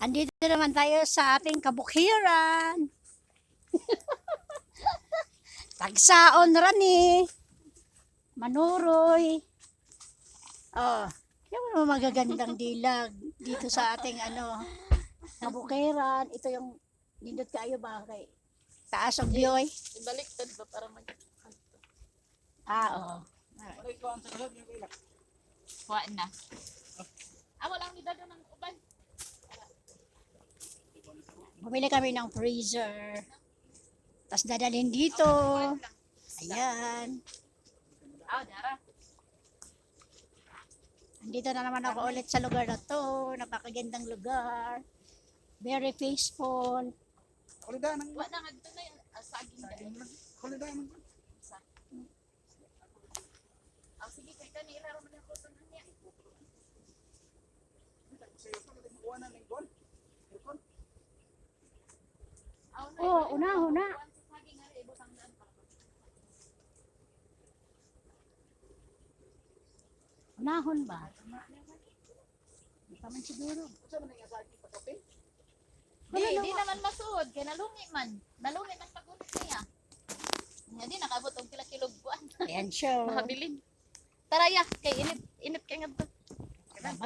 Andito naman tayo sa ating kabukhiran. Tagsaon rani. Manuroy. Oh, yung mga magagandang dilag dito sa ating kabukhiran. Ito yung nindot kayo ba kay taas ang view eh. Ibaliktad ba para mag... Oo. Kuha na. Walang nidago ng uban. Bumili kami ng freezer. Tapos dadalhin dito. Ayan. Dara. Andito na naman ako ulit sa lugar na to. Napakagandang lugar. Very peaceful. Wala na nga dito na yung saging dahil. Sige, kay kanila raman yung kusun niya. Oh, una. Unahon ba? Hindi pa man siguro. Di naman masuod, kay nalungi man. Nalungi man pag-unit niya. Hindi, nakabot ang kila-kilog buwan. Ayan siya. Mahabilin. Tara ya, kay init kay nga to. Bye.